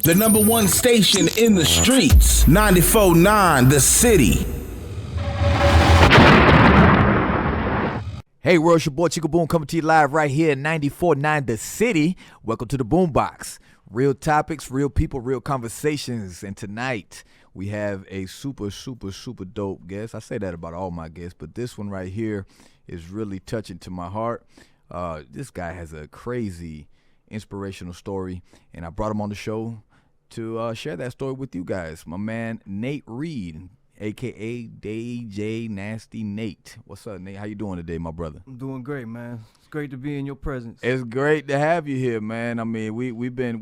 The number one station in the streets. 94.9 The City. Hey world, it's your boy Chico Boom coming to you live right here at 94.9 The City. Welcome to the Boombox. Real topics, real people, real conversations. And tonight we have a super dope guest. I say that about all my guests, but this one right here is really touching to my heart. This guy has a crazy inspirational story, and I brought him on the show to share that story with you guys. My man Nate Reed, a.k.a. DJ Nasty Nate. What's up, Nate? How you doing today, my brother? I'm doing great, man. It's great to be in your presence. It's great to have you here, man. I mean, we've been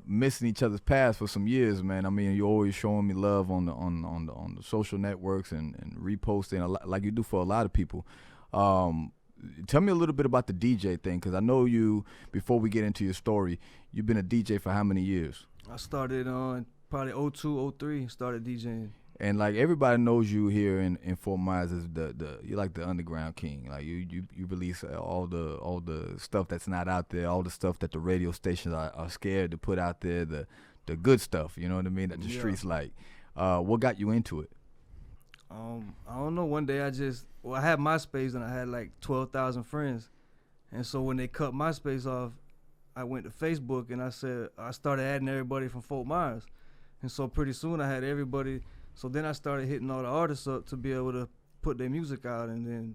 missing each other's paths for some years, man. I mean, you're always showing me love on the social networks and reposting a lot, like you do for a lot of people. Tell me a little bit about the DJ thing, because I know you, before we get into your story, you've been a DJ for how many years? I started on probably 02, 03, started DJing. And like everybody knows you here in Fort Myers as you're like the underground king. Like you release all the stuff that's not out there, all the stuff that the radio stations are scared to put out there, the good stuff, you know what I mean, that the streets like. What got you into it? I don't know. One day I had MySpace and I had like 12,000 friends. And so when they cut MySpace off, I went to Facebook and I started adding everybody from Fort Myers. And so pretty soon I had everybody. So then I started hitting all the artists up to be able to put their music out, and then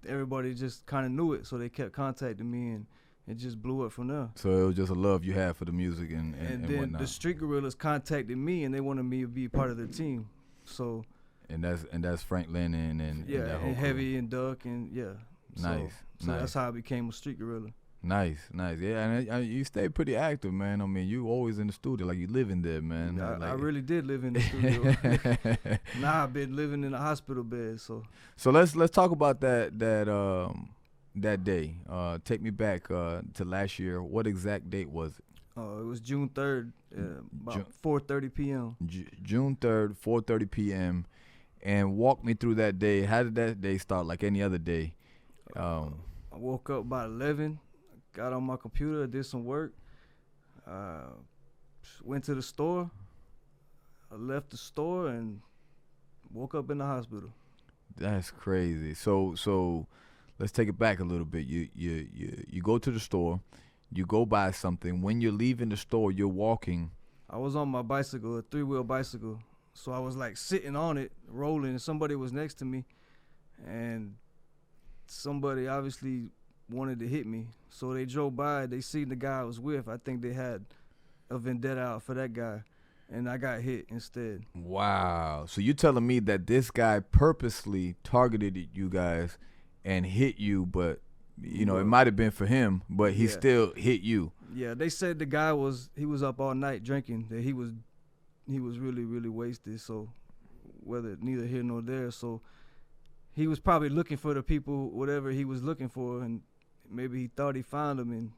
everybody just kind of knew it. So they kept contacting me, and it just blew up from there. So it was just a love you had for the music and then whatnot. The Street Gorillas contacted me, and they wanted me to be part of their team. So and that's Franklin and that whole and Heavy crew. and Duck and Nice. So that's how I became a Street Gorilla. Nice. Yeah, and you stay pretty active, man. I mean, you always in the studio, like you live in there, man. I really did live in the studio. Now I've been living in a hospital bed. So let's talk about that day. Take me back to last year. What exact date was it? It was June 3rd, about 4:30 p.m. June 3rd, 4:30 p.m. And walk me through that day. How did that day start? Like any other day? I woke up about 11. Got on my computer, did some work, went to the store, I left the store and woke up in the hospital. That's crazy. So let's take it back a little bit. You go to the store, you go buy something. When you're leaving the store, you're walking. I was on my bicycle, a 3-wheel bicycle. So I was like sitting on it, rolling, and somebody was next to me, and somebody obviously wanted to hit me. So they drove by, they seen the guy I was with. I think they had a vendetta out for that guy, and I got hit instead. Wow. So you're telling me that this guy purposely targeted you guys and hit you, but it might have been for him, but he still hit you. Yeah, they said the guy was up all night drinking, that he was really, really wasted. So whether neither here nor there. So he was probably looking for the people, whatever he was looking for, and maybe he thought he found them, and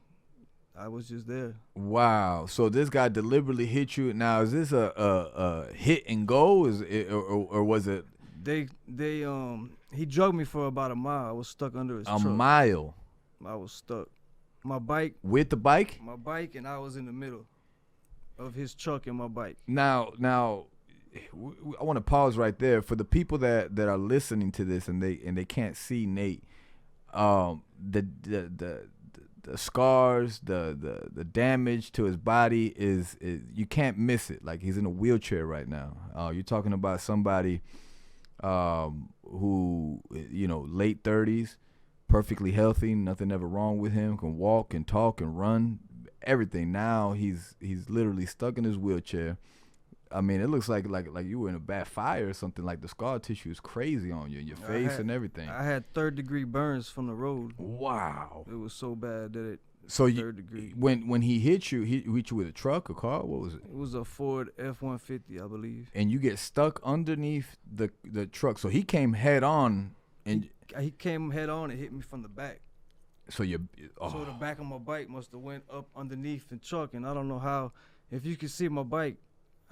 I was just there. Wow. So this guy deliberately hit you. Now, is this a hit and go? Or was it? He drugged me for about a mile. I was stuck under his truck. A mile? I was stuck. My bike. With the bike? My bike, and I was in the middle of his truck and my bike. Now, I want to pause right there for the people that are listening to this and they can't see Nate. The scars, the damage to his body is you can't miss it. Like, he's in a wheelchair right now. You're talking about somebody who, late 30s, perfectly healthy, nothing ever wrong with him, can walk and talk and run, everything. Now he's literally stuck in his wheelchair. I mean, it looks like you were in a bad fire or something. Like, the scar tissue is crazy on you, your face and everything. I had 3rd-degree burns from the road. Wow. It was so bad that it. So 3rd degree. When he hit you, he hit you with a truck, a car? What was it? It was a Ford F-150, I believe. And you get stuck underneath the truck. So he came head on, and he came head on and hit me from the back. So So the back of my bike must have went up underneath the truck, and I don't know how. If you could see my bike,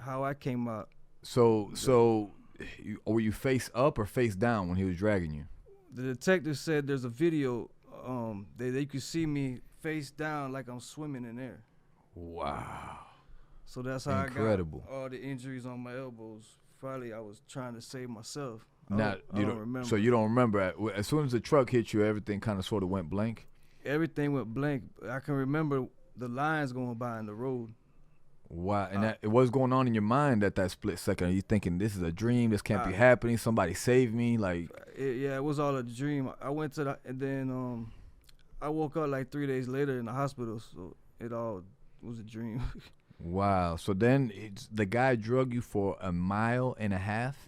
how I came out. So were you face up or face down when he was dragging you? The detective said there's a video that you could see me face down like I'm swimming in there. Wow. So that's how Incredible. I got all the injuries on my elbows. Probably I was trying to save myself. Now, I don't remember. So you don't remember. As soon as the truck hit you, everything kind of sort of went blank? Everything went blank. I can remember the lines going by in the road. Wow. And what's going on in your mind at that split second? Are you thinking, this is a dream? This can't be happening. Somebody save me? Like, it was all a dream. I went to and then I woke up like 3 days later in the hospital. So it all was a dream. wow. So then the guy drug you for 1.5 miles?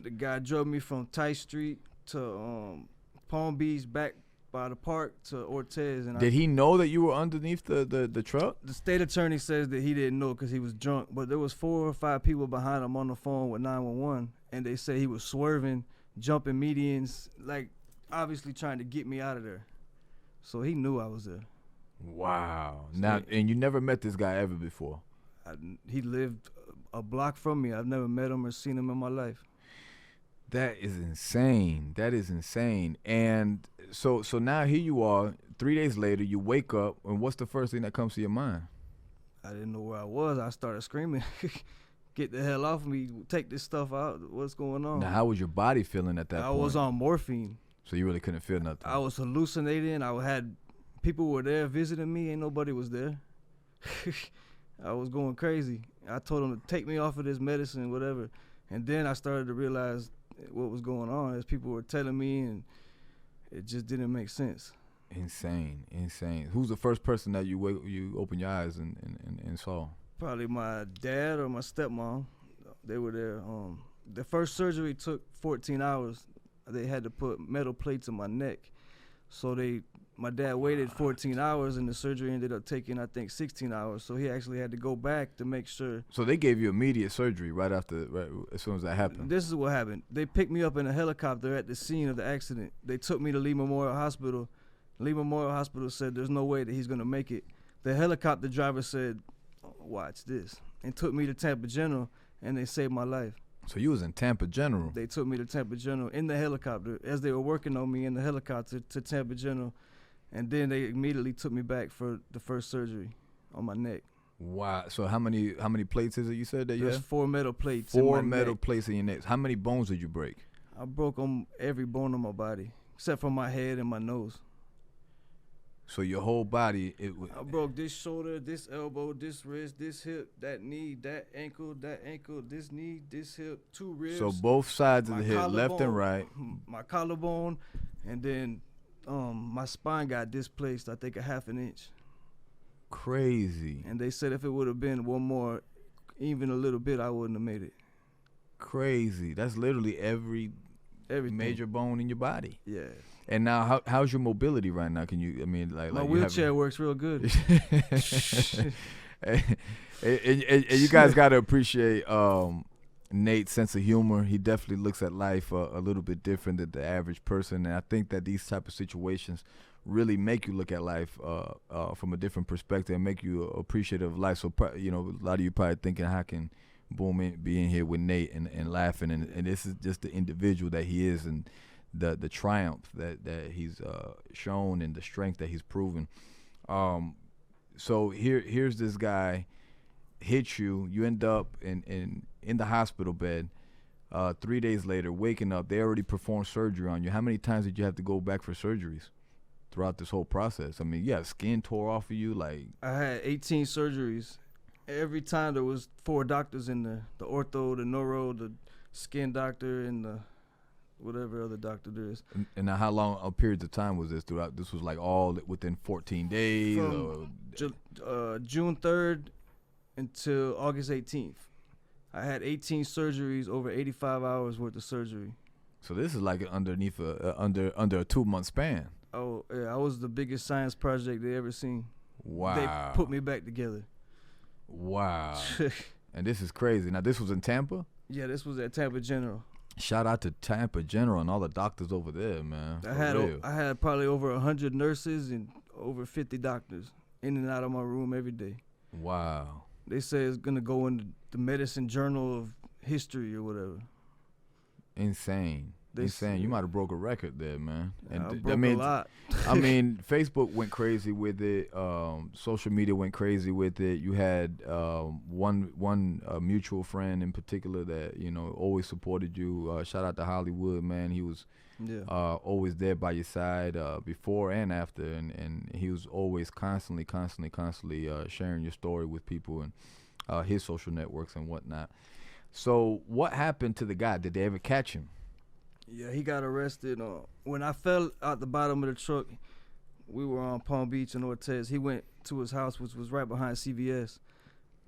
The guy drove me from Tice Street to Palm Beach, back by the park to Ortez. And Did he know that you were underneath the truck? The state attorney says that he didn't know because he was drunk, but there was 4 or 5 people behind him on the phone with 911, and they say he was swerving, jumping medians, like obviously trying to get me out of there. So he knew I was there. Wow. Now, and you never met this guy ever before? He lived a block from me. I've never met him or seen him in my life. That is insane. That is insane. And so now here you are, 3 days later, you wake up, and what's the first thing that comes to your mind? I didn't know where I was. I started screaming, get the hell off me, take this stuff out. What's going on? Now, how was your body feeling at that point? I was on morphine. So you really couldn't feel nothing? I was hallucinating. I had people were there visiting me. Ain't nobody was there. I was going crazy. I told them to take me off of this medicine, whatever. And then I started to realize what was going on as people were telling me, and it just didn't make sense. Insane. Who's the first person that you opened your eyes and saw? Probably my dad or my stepmom. They were there. The first surgery took 14 hours. They had to put metal plates in my neck. So my dad waited 14 hours, and the surgery ended up taking, I think, 16 hours. So he actually had to go back to make sure. So they gave you immediate surgery right as soon as that happened? This is what happened. They picked me up in a helicopter at the scene of the accident. They took me to Lee Memorial Hospital. Lee Memorial Hospital said there's no way that he's going to make it. The helicopter driver said, watch this, and took me to Tampa General, and they saved my life. So you was in Tampa General? They took me to Tampa General in the helicopter as they were working on me in the helicopter to Tampa General. And then they immediately took me back for the first surgery on my neck. Wow. So how many plates is it you said that you There's had? 4 metal plates. 4 metal plates in your neck. How many bones did you break? I broke every bone in my body, except for my head and my nose. So your whole body, I broke this shoulder, this elbow, this wrist, this hip, that knee, that ankle, this knee, this hip, 2 ribs. So both sides of the hip, left and right. My collarbone, and then my spine got displaced, I think, 1/2 inch. Crazy. And they said if it would have been one more, even a little bit, I wouldn't have made it. Crazy. That's literally every major bone in your body. Yeah. And now, how's your mobility right now? Can you? I mean, like my wheelchair works real good. and you guys got to appreciate Nate's sense of humor. He definitely looks at life a little bit different than the average person, and I think that these type of situations really make you look at life from a different perspective and make you appreciative of life. So, a lot of you probably thinking, how can Boom be in here with Nate and laughing, and this is just the individual that he is, and the triumph that he's shown and the strength that he's proven. So here's this guy hits you. You end up in the hospital bed. 3 days later, waking up, they already performed surgery on you. How many times did you have to go back for surgeries throughout this whole process? I mean, yeah, skin tore off of you. Like, I had 18 surgeries. Every time there was 4 doctors in there: the ortho, the neuro, the skin doctor, and the whatever other doctor there is. And now, how long a period of time was this throughout? This was like all within 14 days? From June 3rd until August 18th. I had 18 surgeries, over 85 hours worth of surgery. So this is like underneath under a 2-month span. Oh, yeah, I was the biggest science project they ever seen. Wow. They put me back together. Wow. And this is crazy. Now, this was in Tampa? Yeah, this was at Tampa General. Shout out to Tampa General and all the doctors over there, man. I had probably over 100 nurses and over 50 doctors in and out of my room every day. Wow. They say it's going to go in the Medicine Journal of History or whatever. Insane. They Insane. You might have broke a record there, man. And I broke a lot. I mean, Facebook went crazy with it. Social media went crazy with it. You had one mutual friend in particular that always supported you. Shout out to Hollywood, man. He was always there by your side before and after, and he was always constantly sharing your story with people and his social networks and whatnot. So what happened to the guy? Did they ever catch him? Yeah, he got arrested. When I fell out the bottom of the truck, we were on Palm Beach and Ortez. He went to his house, which was right behind CVS,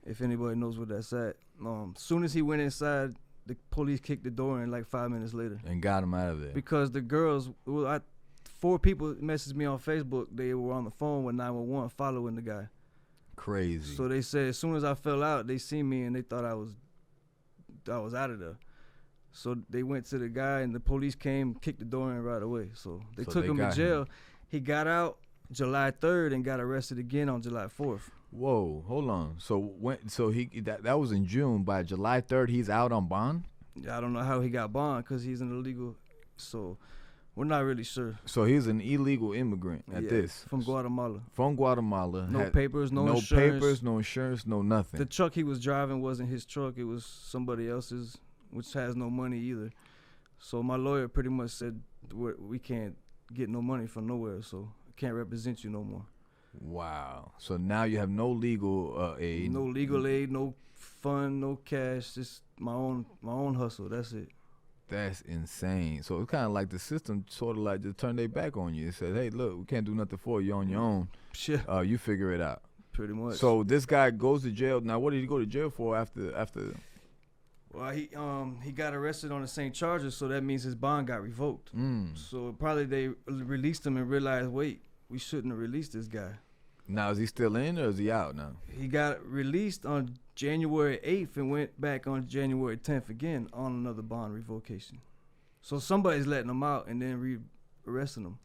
if anybody knows where that's at. Soon as he went inside, the police kicked the door in like 5 minutes later. And got him out of there. Because the girls, 4 people messaged me on Facebook. They were on the phone with 911 following the guy. Crazy. So they said as soon as I fell out, they seen me and they thought I was out of there. So they went to the guy and the police came, kicked the door in right away. So they took him to jail. He got out July 3rd and got arrested again on July 4th. Whoa, hold on. So that was in June. By July 3rd, he's out on bond? I don't know how he got bond because he's an illegal. So we're not really sure. So he's an illegal immigrant at this. From Guatemala. From Guatemala. No papers, no insurance. No papers, no insurance, no nothing. The truck he was driving wasn't his truck. It was somebody else's, which has no money either. So my lawyer pretty much said we can't get no money from nowhere, so I can't represent you no more. Wow. So now you have no legal aid. No legal aid, no fund, no cash, just my own hustle. That's it. That's insane. So it's kind of like the system sort of like just turned their back on you and said, hey, look, we can't do nothing for you on your own. Sure. You figure it out. Pretty much. So this guy goes to jail. Now, what did he go to jail for after? Well, he got arrested on the same charges, so that means his bond got revoked. So probably they released him and realized, wait, we shouldn't have released this guy. Now, is he still in or is he out now? He got released on January 8th and went back on January 10th again on another bond revocation. So somebody's letting him out and then re-arresting him.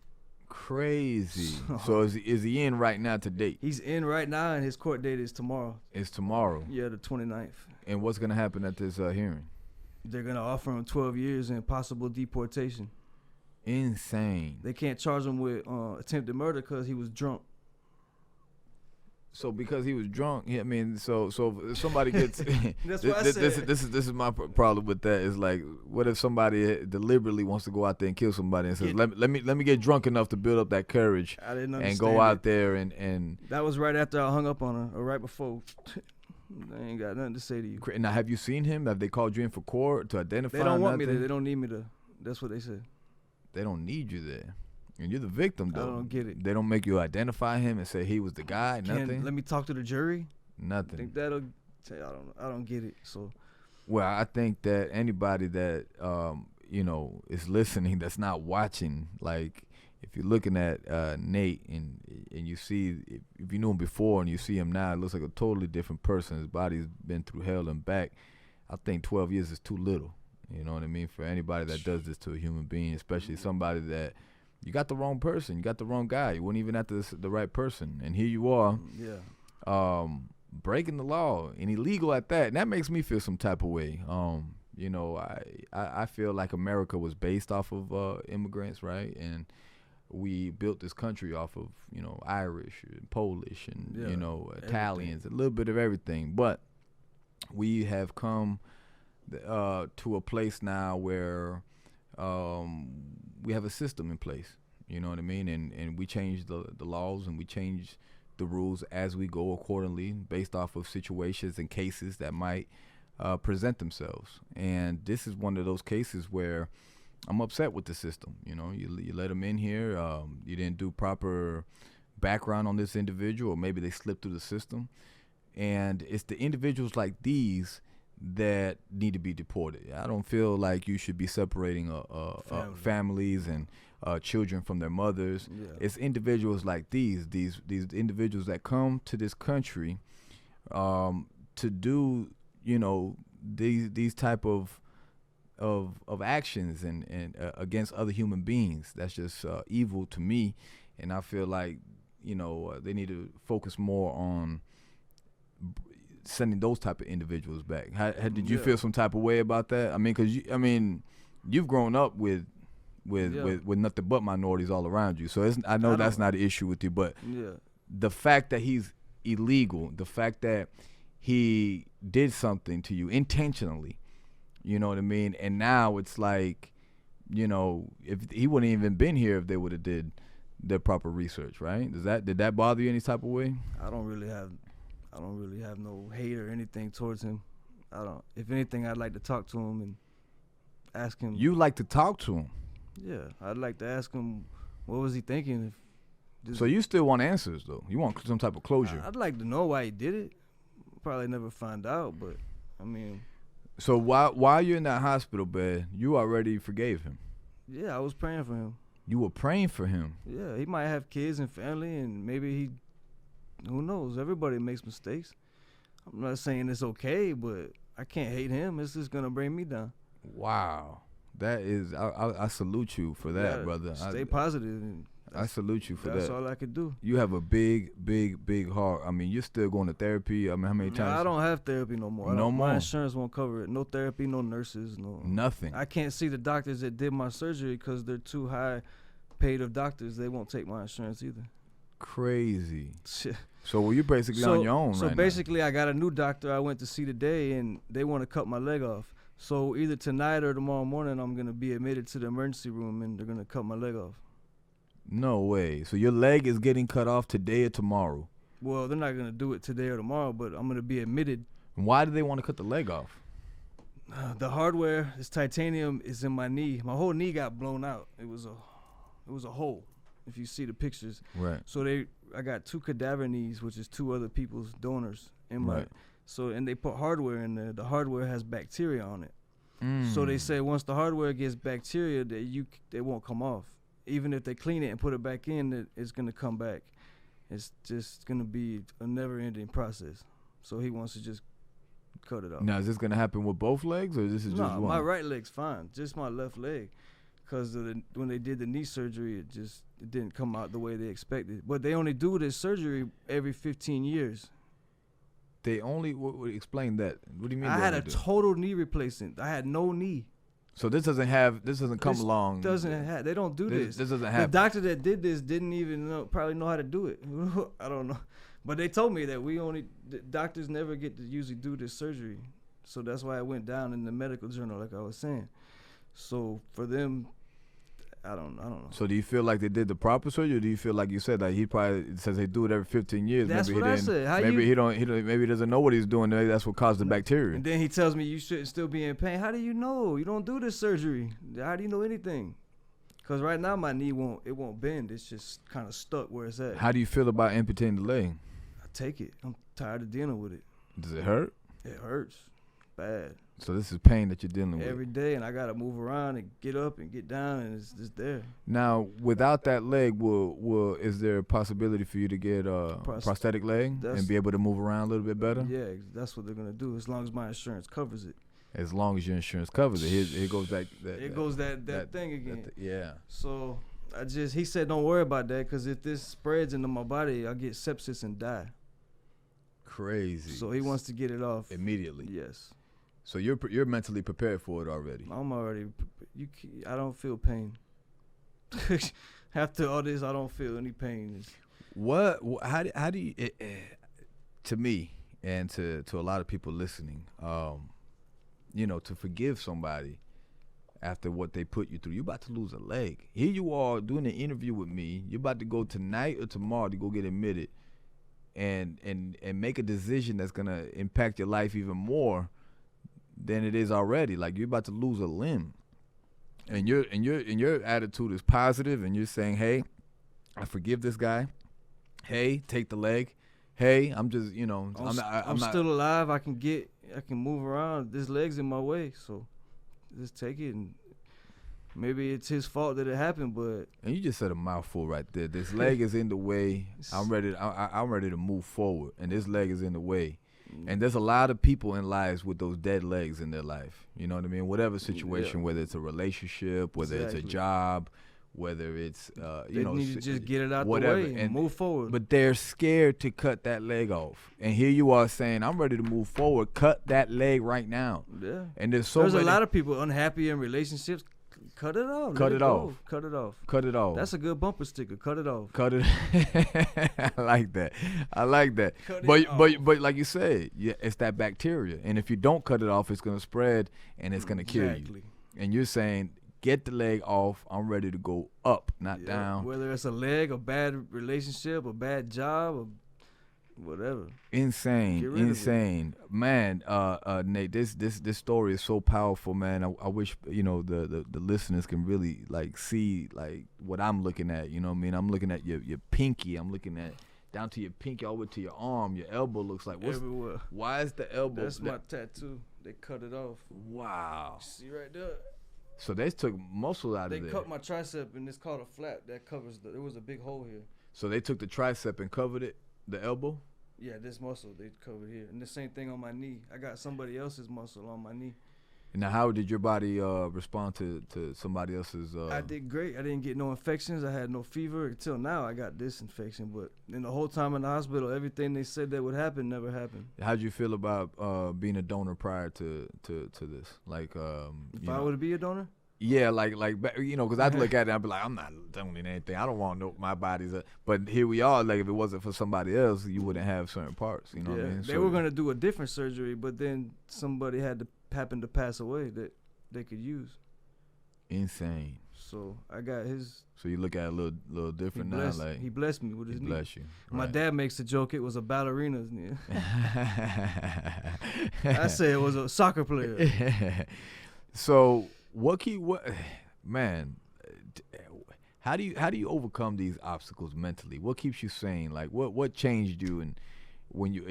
Crazy. So is he in right now to date? He's in right now and his court date is tomorrow. It's tomorrow? Yeah, the 29th. And what's going to happen at this hearing? They're going to offer him 12 years and possible deportation. Insane. They can't charge him with attempted murder because he was drunk. So because he was drunk, I mean, so if somebody gets That's what I said. This is my problem with that. Is like, what if somebody deliberately wants to go out there and kill somebody and says, let me get drunk enough to build up that courage and go out there and that was right after I hung up on her, or right before. I ain't got nothing to say to you. Now, have you seen him? Have they called you in for court to identify? They don't want me there. They don't need me to. That's what they said. They don't need you there. And you're the victim, though. I don't get it. They don't make you identify him and say he was the guy. Nothing. Let me talk to the jury. Nothing. I think that'll. I don't get it. So. Well, I think that anybody that is listening, that's not watching, like if you're looking at Nate and you see, if you knew him before and you see him now, it looks like a totally different person. His body's been through hell and back. I think 12 years is too little. You know what I mean? For anybody that does this to a human being, especially somebody that. You got the wrong person. You got the wrong guy. You weren't even at the right person. And here you are, breaking the law and illegal at that. And that makes me feel some type of way. I feel like America was based off of immigrants, right? And we built this country off of, Irish and Polish and, Italians, everything. A little bit of everything. But we have come to a place now where we have a system in place, you know what I mean? And we change the laws and we change the rules as we go accordingly based off of situations and cases that might present themselves. And this is one of those cases where I'm upset with the system. You let them in here. You didn't do proper background on this individual, or maybe they slipped through the system. And it's the individuals like these that need to be deported. I don't feel like you should be separating families and children from their mothers. Yeah. It's individuals like these individuals that come to this country to do these type of actions and against other human beings. That's just evil to me, and I feel like they need to focus more on sending those type of individuals back. How did you feel some type of way about that? I mean, because you've grown up with nothing but minorities all around you. So I know that's not an issue with you, but the fact that he's illegal, the fact that he did something to you intentionally, you know what I mean? And now it's like, you know, if he wouldn't even been here if they would have did their proper research, right? Did that bother you any type of way? I don't really have no hate or anything towards him. If anything, I'd like to talk to him and ask him. You like to talk to him? Yeah, I'd like to ask him what was he thinking. So you still want answers though? You want some type of closure? I'd like to know why he did it. Probably never find out, but I mean. So while you're in that hospital bed, you already forgave him? Yeah, I was praying for him. You were praying for him? Yeah, he might have kids and family, and maybe who knows? Everybody makes mistakes. I'm not saying it's okay, but I can't hate him. It's just gonna bring me down. Wow, that is, I salute you for that, brother. Stay positive. And I salute you for that. That's all I could do. You have a big heart. I mean, you're still going to therapy. I mean, how many times? I don't have therapy no more. No more? My insurance won't cover it. No therapy, no nurses, no. Nothing. I can't see the doctors that did my surgery because they're too high paid of doctors. They won't take my insurance either. Crazy. So you're basically on your own right now. So basically, I got a new doctor I went to see today, and they want to cut my leg off. So either tonight or tomorrow morning, I'm going to be admitted to the emergency room, and they're going to cut my leg off. No way. So your leg is getting cut off today or tomorrow? Well, they're not going to do it today or tomorrow, but I'm going to be admitted. Why do they want to cut the leg off? The hardware, this titanium, is in my knee. My whole knee got blown out. It was a hole, if you see the pictures. Right. So I got 2 cadaver knees, which is 2 other people's donors in my. Right. So, and they put hardware in there. The hardware has bacteria on it. So they say once the hardware gets bacteria, they won't come off. Even if they clean it and put it back in, it's gonna come back. It's just gonna be a never-ending process. So he wants to just cut it off. Now, is this gonna happen with both legs, or this is just one? No, my right leg's fine. Just my left leg, because when they did the knee surgery, it didn't come out the way they expected. But they only do this surgery every 15 years. They only explain that. What do you mean? I had a total knee replacement. I had no knee. So this doesn't come along. They don't do this. This doesn't happen. The doctor that did this didn't even probably know how to do it. I don't know. But they told me that the doctors never get to usually do this surgery. So that's why it went down in the medical journal, like I was saying. So for them, I don't know. So do you feel like they did the proper surgery, or do you feel like you said that he probably says they do it every 15 years? That's maybe what I said. Maybe he doesn't know what he's doing. Maybe that's what caused the bacteria. And then he tells me you shouldn't still be in pain. How do you know? You don't do this surgery. How do you know anything? Because right now my knee won't bend. It's just kind of stuck where it's at. How do you feel about amputating the leg? I take it. I'm tired of dealing with it. Does it hurt? It hurts bad. So this is pain that you're dealing with every day, and I gotta move around and get up and get down, and it's just there. Now, without that leg, is there a possibility for you to get a prosthetic leg and be able to move around a little bit better? Yeah, that's what they're gonna do, as long as my insurance covers it. As long as your insurance covers it. Here goes that thing again. Yeah. So he said don't worry about that, because if this spreads into my body, I'll get sepsis and die. Crazy. So he wants to get it off immediately. Yes. So you're mentally prepared for it already. I'm already. I don't feel pain. After all this, I don't feel any pain. How do you? To me and to a lot of people listening, to forgive somebody after what they put you through. You're about to lose a leg. Here you are doing an interview with me. You're about to go tonight or tomorrow to go get admitted, and make a decision that's gonna impact your life even more than it is already. Like, you're about to lose a limb, and your attitude is positive, and you're saying, hey, I forgive this guy. Hey, take the leg. Hey, I'm just, I'm still alive. I can move around. This leg's in my way, so just take it. And maybe it's his fault that it happened, but. And you just said a mouthful right there. This leg is in the way. I'm ready to move forward, and this leg is in the way. And there's a lot of people in lives with those dead legs in their life. You know what I mean? Whatever situation, whether it's a relationship, whether it's a job, whether it's, they need to just get it out the way and move forward. But they're scared to cut that leg off. And here you are saying, I'm ready to move forward. Cut that leg right now. Yeah. And there's a lot of people unhappy in relationships. Cut it off. Cut it off. Cut it off. Cut it off. That's a good bumper sticker. Cut it off. Cut it. I like that. I like that. Cut it But off. like you said, yeah, it's that bacteria, and if you don't cut it off, it's gonna spread and it's gonna kill you. And you're saying, get the leg off. I'm ready to go up, not down. Whether it's a leg, a bad relationship, a bad job, or whatever. Insane, man. Nate, this story is so powerful, man. I wish the listeners can really like see like what I'm looking at. You know what I mean? I'm looking at your pinky. I'm looking at down to your pinky, all the way to your arm. Your elbow looks like Everywhere. Why is the elbow? That's my tattoo. They cut it off. Wow. See right there. So they took muscle out of there. They cut my tricep, and it's called a flap that covers there was a big hole here. So they took the tricep and covered it, the elbow? Yeah, this muscle they covered here. And the same thing on my knee. I got somebody else's muscle on my knee. Now, how did your body respond to somebody else's? I did great. I didn't get no infections. I had no fever until now. I got this infection, but in the whole time in the hospital, everything they said that would happen never happened. How'd you feel about being a donor prior to this? Like, if I were to be a donor? Yeah, like because I'd look at it and I'd be like, I'm not donating anything. I don't want my body's. But here we are. Like, if it wasn't for somebody else, you wouldn't have certain parts. You know what I mean? They were gonna do a different surgery, but then somebody happened to pass away that they could use. Insane. So I got his. So you look at it a little different now. Like, he blessed me with his knee. Bless you. My Right. dad makes a joke. It was a ballerina's knee. I say it was a soccer player. So man? How do you overcome these obstacles mentally? What keeps you sane? Like what changed you, and when you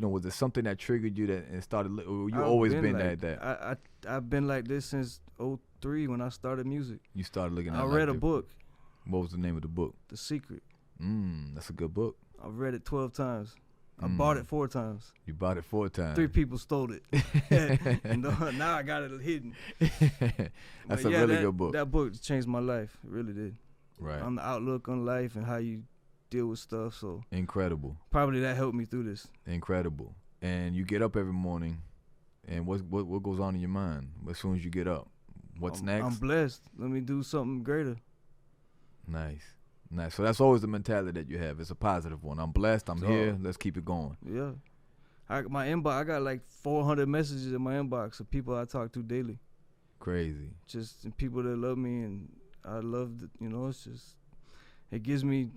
was there something that triggered you that and started? Or you always been like that? I've been like this since 2003 when I started music. You started looking at. I read a book. What was the name of the book? The Secret. That's a good book. I read it 12 times. I bought it 4 times. You bought it 4 times. 3 people stole it. And now I got it hidden. That's a really good book. That book changed my life. It really did. Right. On the outlook on life and how you deal with stuff. So incredible. Probably that helped me through this. Incredible. And you get up every morning, and what goes on in your mind as soon as you get up? What's next? I'm blessed. Let me do something greater. Nice. So that's always the mentality that you have. It's a positive one. I'm blessed. I'm here. Let's keep it going. Yeah. My inbox, I got like 400 messages in my inbox of people I talk to daily. Crazy. Just people that love me, and I love it. It's just, it gives me,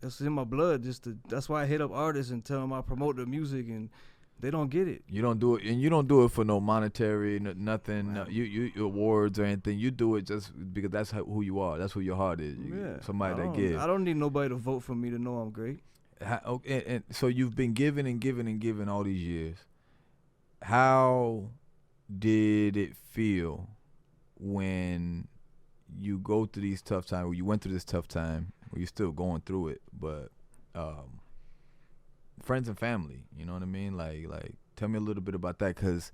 it's in my blood. That's why I hit up artists and tell them I promote their music, and they don't get it. You don't do it, and you don't do it for no monetary, nothing. Right. You awards or anything. You do it just because that's who you are. That's who your heart is. Somebody that gives. I don't need nobody to vote for me to know I'm great. And so you've been giving and giving and giving all these years. How did it feel when you go through these tough times, or you went through this tough time, or you're still going through it, but friends and family, you know what I mean? Like tell me a little bit about that, because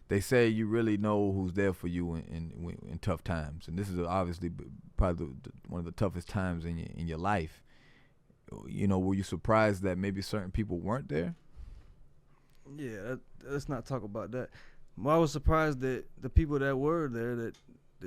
they say you really know who's there for you in tough times, and this is obviously probably one of the toughest times in your life. Were you surprised that maybe certain people weren't there? Yeah, let's not talk about that. Well, I was surprised that the people that were there, that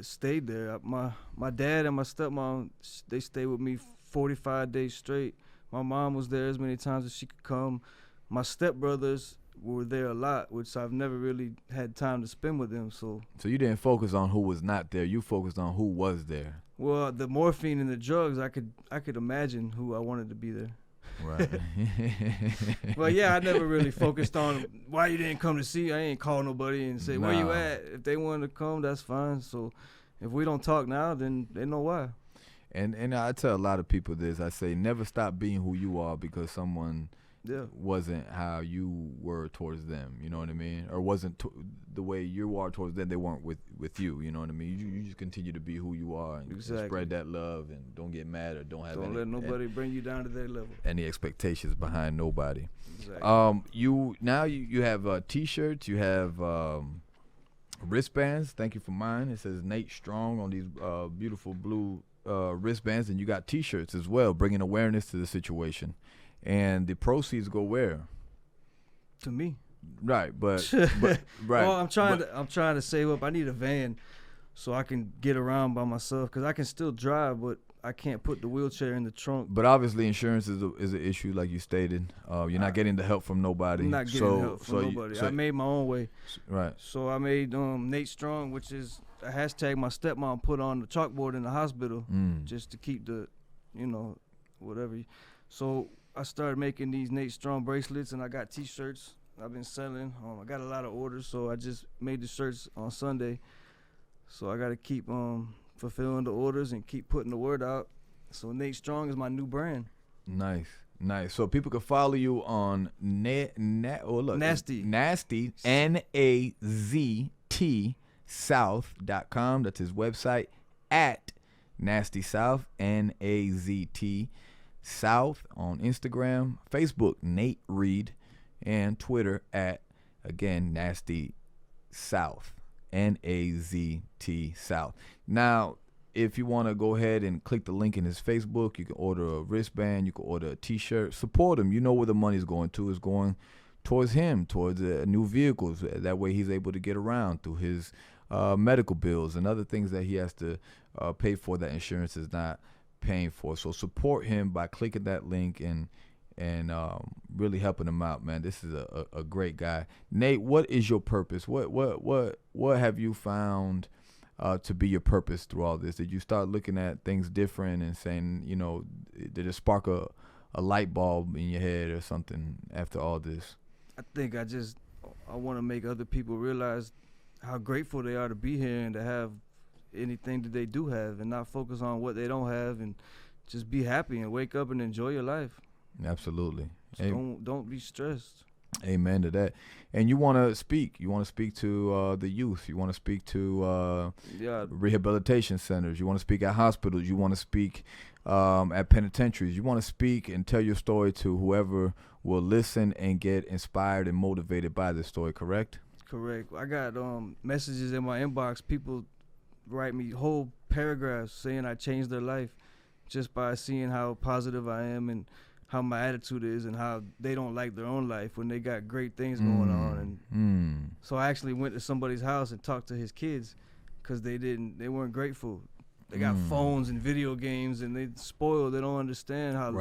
stayed there. My dad and my stepmom, they stayed with me 45 days straight. My mom was there as many times as she could come. My stepbrothers were there a lot, which I've never really had time to spend with them. So you didn't focus on who was not there. You focused on who was there. Well, the morphine and the drugs, I could imagine who I wanted to be there. Right. Well, yeah, I never really focused on why you didn't come to see. I ain't call nobody and say, where you at? If they wanted to come, that's fine. So if we don't talk now, then they know why. And I tell a lot of people this. I say never stop being who you are because someone wasn't how you were towards them. You know what I mean? Or wasn't the way you are towards them. They weren't with you. You know what I mean? You just continue to be who you are and spread that love, and don't get mad or don't let nobody bring you down to their level. Any expectations behind nobody. Exactly. You have T-shirts. You have wristbands. Thank you for mine. It says Nate Strong on these beautiful blue wristbands, and you got T-shirts as well, bringing awareness to the situation. And the proceeds go where? To me. Right, but right. Well, I'm trying to save up. I need a van, so I can get around by myself. Cause I can still drive, but I can't put the wheelchair in the trunk. But obviously, insurance is an issue, like you stated. You're not getting the help from nobody. I'm not getting help from nobody. I made my own way. Right. So I made Nate Strong, which is a hashtag my stepmom put on the chalkboard in the hospital, just to keep the, whatever. So I started making these Nate Strong bracelets, and I got T-shirts. I've been selling. I got a lot of orders, so I just made the shirts on Sunday. So I got to keep fulfilling the orders and keep putting the word out. So Nate Strong is my new brand. Nice. So people can follow you on Nasty NAZT South.com. That's his website. At Nasty South, NAZT South on Instagram, Facebook, Nate Reed, and Twitter at, again, Nasty South, NAZT South. Now, if you want to go ahead and click the link in his Facebook, you can order a wristband, you can order a T-shirt. Support him. You know where the money's going to. It's going towards him, towards new vehicles. That way he's able to get around through his medical bills and other things that he has to pay for that insurance is not paying for. So support him by clicking that link and really helping him out, man. This is a great guy. Nate, what is your purpose? What have you found to be your purpose through all this? Did you start looking at things different and saying, did it spark a light bulb in your head or something after all this? I think I want to make other people realize how grateful they are to be here and to have anything that they do have, and not focus on what they don't have, and just be happy and wake up and enjoy your life. Absolutely. Don't be stressed. Amen to that. And you want to speak. You want to speak to the youth. You want to speak to rehabilitation centers. You want to speak at hospitals. You want to speak at penitentiaries. You want to speak and tell your story to whoever will listen and get inspired and motivated by this story, correct? Correct. I got messages in my inbox. People write me whole paragraphs saying I changed their life just by seeing how positive I am and how my attitude is, and how they don't like their own life when they got great things going on. And so I actually went to somebody's house and talked to his kids, because they weren't grateful. They got phones and video games, and they spoiled. They don't understand how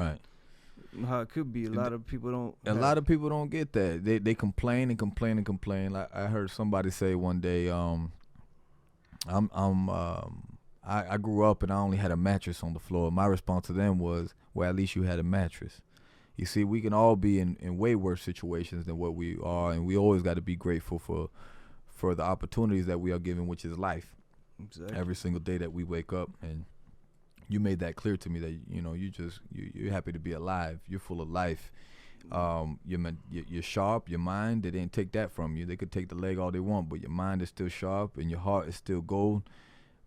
it could be. A lot of people don't get that. They complain and complain and complain. Like I heard somebody say one day, I grew up and I only had a mattress on the floor. My response to them was, well, at least you had a mattress. You see, we can all be in way worse situations than what we are, and we always got to be grateful for the opportunities that we are given, which is life. Exactly. Every single day that we wake up. And you made that clear to me that, you're happy to be alive. You're full of life. You're sharp. Your mind, they didn't take that from you. They could take the leg all they want, but your mind is still sharp and your heart is still gold.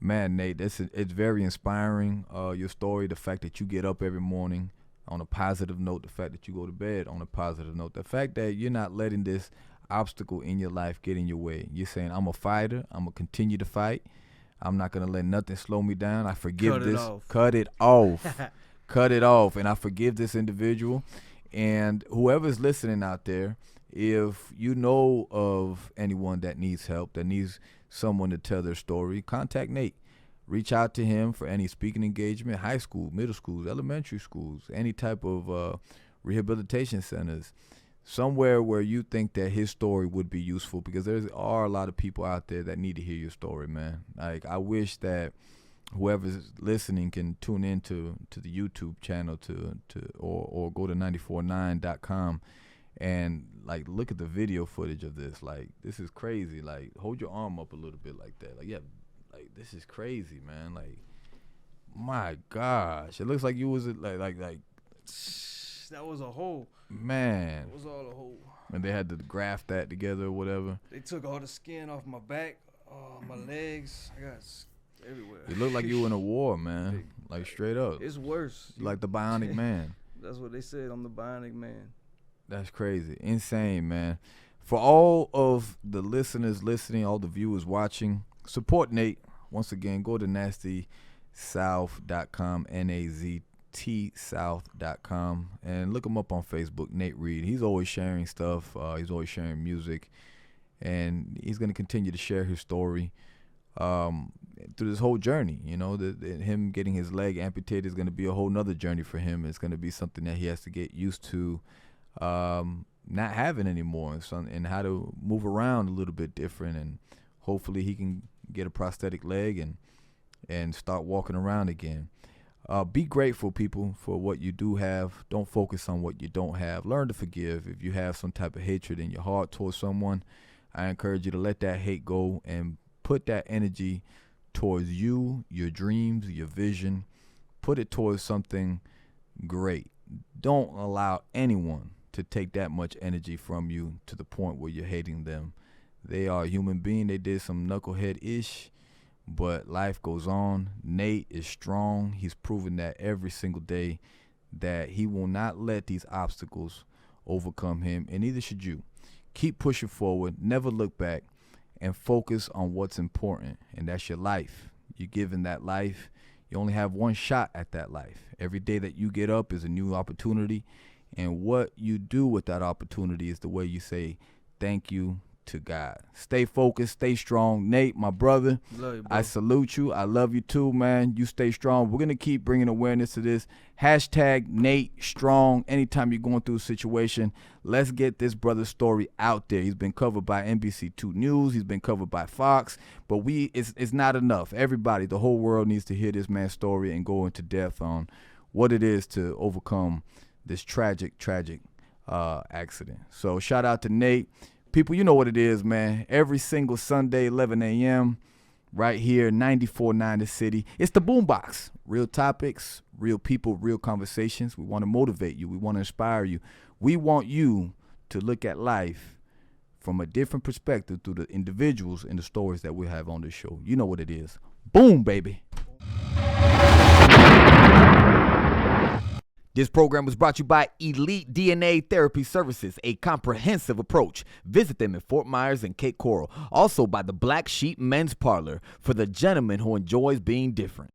Man, Nate, it's very inspiring, your story, the fact that you get up every morning on a positive note, the fact that you go to bed on a positive note, the fact that you're not letting this obstacle in your life get in your way. You're saying, I'm a fighter. I'm going to continue to fight. I'm not going to let nothing slow me down. I forgive this. Cut it off. Cut it off. And I forgive this individual. And whoever's listening out there, if you know of anyone that needs help, that needs someone to tell their story, contact Nate. Reach out to him for any speaking engagement, high school, middle schools, elementary schools, any type of rehabilitation centers, somewhere where you think that his story would be useful, because there are a lot of people out there that need to hear your story, man. Like, I wish that whoever's listening can tune in to the YouTube channel or go to 949.com and like look at the video footage of this. Like, this is crazy. Like, hold your arm up a little bit like that. Like, yeah, like this is crazy, man. Like, my gosh, it looks like you was like that was a hole. Man, it was all a hole. And they had to graft that together or whatever. They took all the skin off my back, my legs. I got everywhere. It looked like you in a war, man. Like, straight up. It's worse. Like the Bionic Man. That's what they said. I'm the Bionic Man. That's crazy. Insane, man. For all of the listeners listening, all the viewers watching, support Nate. Once again, go to nastysouth.com, NAZTsouth.com, and look him up on Facebook, Nate Reed. He's always sharing stuff. He's always sharing music, and he's going to continue to share his story. through this whole journey. You know, him getting his leg amputated is going to be a whole nother journey for him. It's going to be something that he has to get used to not having anymore, and how to move around a little bit different. And hopefully he can get a prosthetic leg and start walking around again. Be grateful, people, for what you do have. Don't focus on what you don't have. Learn to forgive. If you have some type of hatred in your heart towards someone, I encourage you to let that hate go and put that energy towards you, your dreams, your vision. Put it towards something great. Don't allow anyone to take that much energy from you to the point where you're hating them. They are a human being. They did some knucklehead-ish, but life goes on. Nate is strong. He's proven that every single day, that he will not let these obstacles overcome him, and neither should you. Keep pushing forward. Never look back, and focus on what's important, and that's your life. You're given that life. You only have one shot at that life. Every day that you get up is a new opportunity, and what you do with that opportunity is the way you say thank you to God. Stay focused, stay strong. Nate, my brother, Love you, bro. I salute you. I love you too, man. You stay strong. We're going to keep bringing awareness to this. Hashtag Nate Strong. Anytime you're going through a situation, let's get this brother's story out there. He's been covered by NBC2 News. He's been covered by Fox. But it's not enough. Everybody, the whole world needs to hear this man's story and go into depth on what it is to overcome this tragic accident. So shout out to Nate. People, you know what it is, man. Every single Sunday, 11 a.m., right here, 94.9 The City. It's the Boombox. Real topics, real people, real conversations. We want to motivate you. We want to inspire you. We want you to look at life from a different perspective through the individuals and the stories that we have on this show. You know what it is. Boom, baby. This program was brought to you by Elite DNA Therapy Services, a comprehensive approach. Visit them in Fort Myers and Cape Coral. Also by the Black Sheep Men's Parlor, for the gentleman who enjoys being different.